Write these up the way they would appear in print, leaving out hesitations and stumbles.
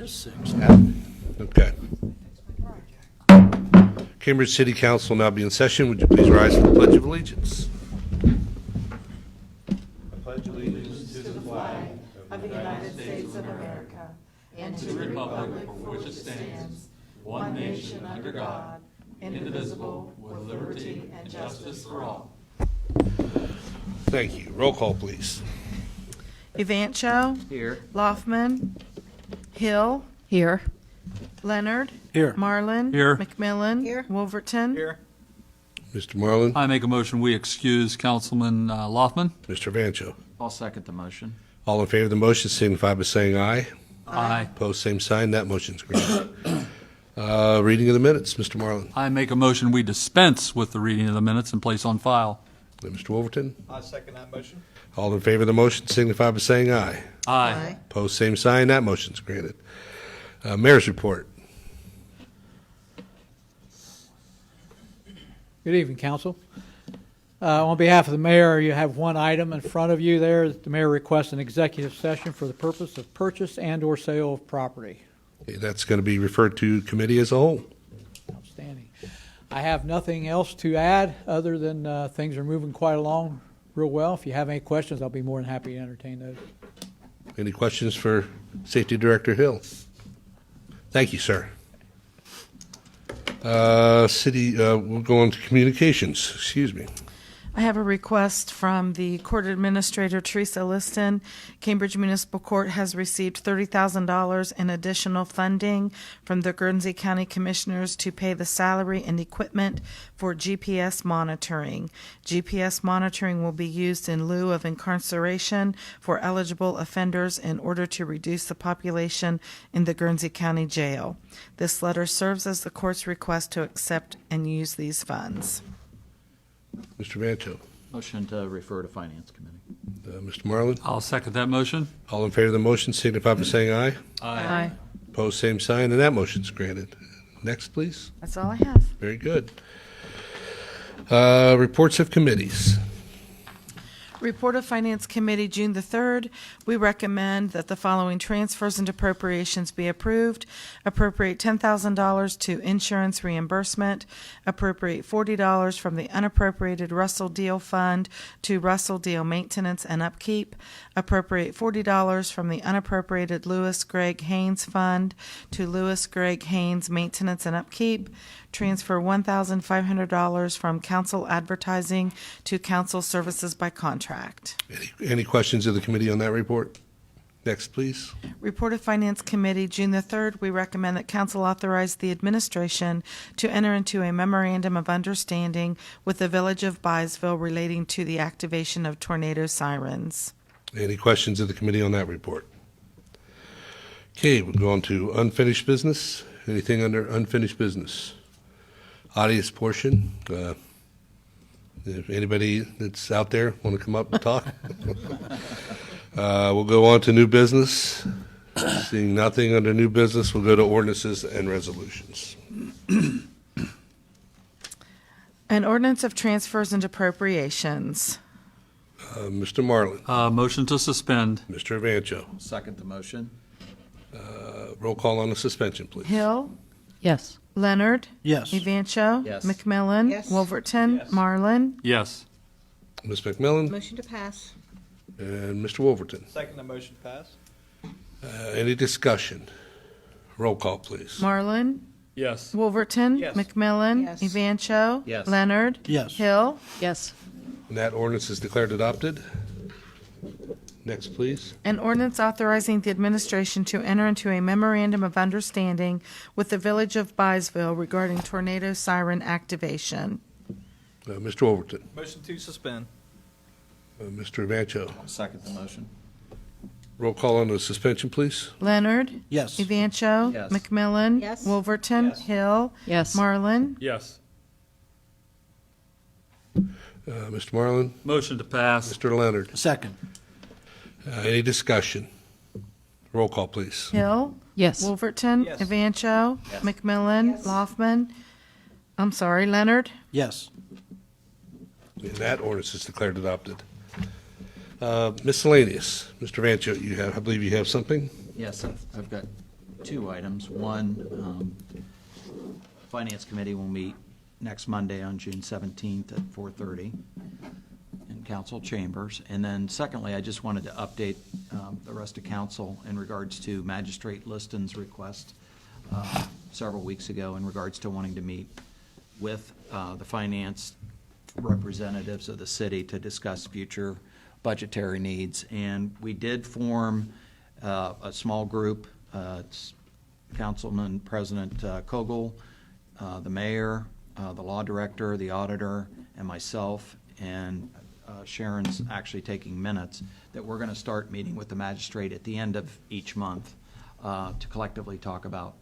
There's 6. Okay. Cambridge City Council now be in session. Would you please rise for the Pledge of Allegiance? I pledge allegiance to the flag of the United States of America and to the republic for which it stands, one nation under God, indivisible, with liberty and justice for all. Thank you. Roll call, please. Evancho. Here. Loffman. Hill. Here. Leonard. Here. Marlin. Here. McMillan. Here. Wolverton. Here. Mr. Marlin, I make a motion we excuse Councilman Loffman. Mr. Vancho. I'll second the motion. All in favor of the motion signify by saying aye. Aye. Opposed, same sign. That motion's granted. Reading of the minutes, Mr. Marlin. I make a motion we dispense with the reading of the minutes and place on file. Mr. Wolverton. I second that motion. All in favor of the motion signify by saying aye. Aye. Opposed, same sign. That motion's granted. Mayor's report. Good evening, Council. On behalf of the mayor, you have one item in front of you there. The mayor requests an executive session for the purpose of purchase and/or sale of property. Okay, that's going to be referred to committee as a whole. Outstanding. I have nothing else to add other than things are moving quite along real well. If you have any questions, I'll be more than happy to entertain those. Any questions for Safety Director Hill? Thank you, sir. We'll go on to communications. Excuse me. I have a request from the Court Administrator, Teresa Liston. Cambridge Municipal Court has received $30,000 in additional funding from the Guernsey County Commissioners to pay the salary and equipment for GPS monitoring. GPS monitoring will be used in lieu of incarceration for eligible offenders in order to reduce the population in the Guernsey County Jail. This letter serves as the court's request to accept and use these funds. Mr. Vancho. Motion to refer to Finance Committee. Mr. Marlin. I'll second that motion. All in favor of the motion signify by saying aye. Aye. Opposed, same sign, and that motion's granted. Next, please. That's all I have. Very good. Reports of committees. Report of Finance Committee, June the 3rd. We recommend that the following transfers and appropriations be approved. Appropriate $10,000 to insurance reimbursement. Appropriate $40 from the unappropriated Russell Deal Fund to Russell Deal Maintenance and Upkeep. Appropriate $40 from the unappropriated Lewis Gregg Haynes Fund to Lewis Gregg Haynes Maintenance and Upkeep. Transfer $1,500 from council advertising to council services by contract. Any questions of the committee on that report? Next, please. Report of Finance Committee, June the 3rd. We recommend that council authorize the administration to enter into a memorandum of understanding with the Village of Byesville relating to the activation of tornado sirens. Any questions of the committee on that report? Okay, we'll go on to unfinished business. Anything under unfinished business? Audience portion. If anybody that's out there want to come up and talk. We'll go on to new business. Seeing nothing under new business, we'll go to ordinances and resolutions. An ordinance of transfers and appropriations. Mr. Marlin. Motion to suspend. Mr. Vancho. Second the motion. Roll call on the suspension, please. Hill. Yes. Leonard. Yes. Evancho. Yes. McMillan. Yes. Wolverton. Yes. Marlin. Yes. Ms. McMillan Motion to pass. and Mr. Wolverton. Second the motion to pass. Any discussion? Roll call, please. Marlin. Yes. Wolverton. Yes. McMillan. Yes. Evancho. Yes. Leonard. Yes. Hill. Yes. And that ordinance is declared adopted. Next, please. An ordinance authorizing the administration to enter into a memorandum of understanding with the Village of Byesville regarding tornado siren activation. Mr. Wolverton. Motion to suspend. Mr. Vancho. Second the motion. Roll call on the suspension, please. Leonard. Yes. Evancho. Yes. McMillan. Yes. Wolverton. Yes. Hill. Yes. Marlin. Yes. Mr. Marlin. Motion to pass. Mr. Leonard. Second. Any discussion? Roll call, please. Hill. Yes. Wolverton. Yes. Evancho. Yes. McMillan. Yes. Loffman. I'm sorry, Leonard. Yes. And that ordinance is declared adopted. Miscellaneous. Mr. Vancho, I believe you have something? Yes, I've got two items. One, Finance Committee will meet next Monday on June 17th at 4:30 in council chambers. And then secondly, I just wanted to update the rest of council in regards to Magistrate Liston's request several weeks ago in regards to wanting to meet with the finance representatives of the city to discuss future budgetary needs. And we did form a small group. It's Councilman President Kogel, the mayor, the law director, the auditor, and myself, and Sharon's actually taking minutes, that we're going to start meeting with the magistrate at the end of each month to collectively talk about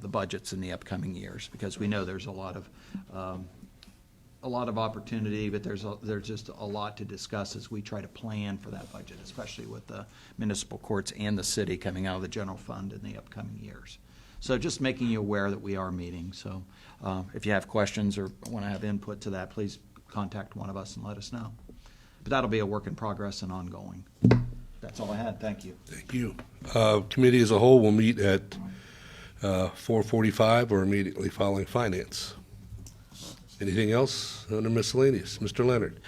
the budgets in the upcoming years, because we know there's a lot of opportunity, but there's just a lot to discuss as we try to plan for that budget, especially with the municipal courts and the city coming out of the general fund in the upcoming years. So just making you aware that we are meeting. So if you have questions or want to have input to that, please contact one of us and let us know. But that'll be a work in progress and ongoing. That's all I had. Thank you. Thank you. Committee as a whole will meet at 4:45 or immediately following finance. Anything else under miscellaneous? Mr. Leonard.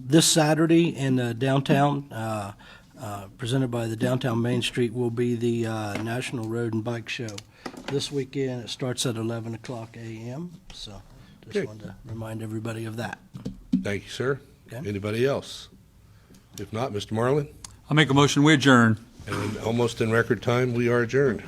This Saturday in downtown, presented by the Downtown Main Street, will be the National Road and Bike Show. This weekend, it starts at 11 o'clock a.m., so Okay. just wanted to remind everybody of that. Thank you, sir. Okay. Anybody else? If not, Mr. Marlin? I'll make a motion, we adjourn. And almost in record time, we are adjourned.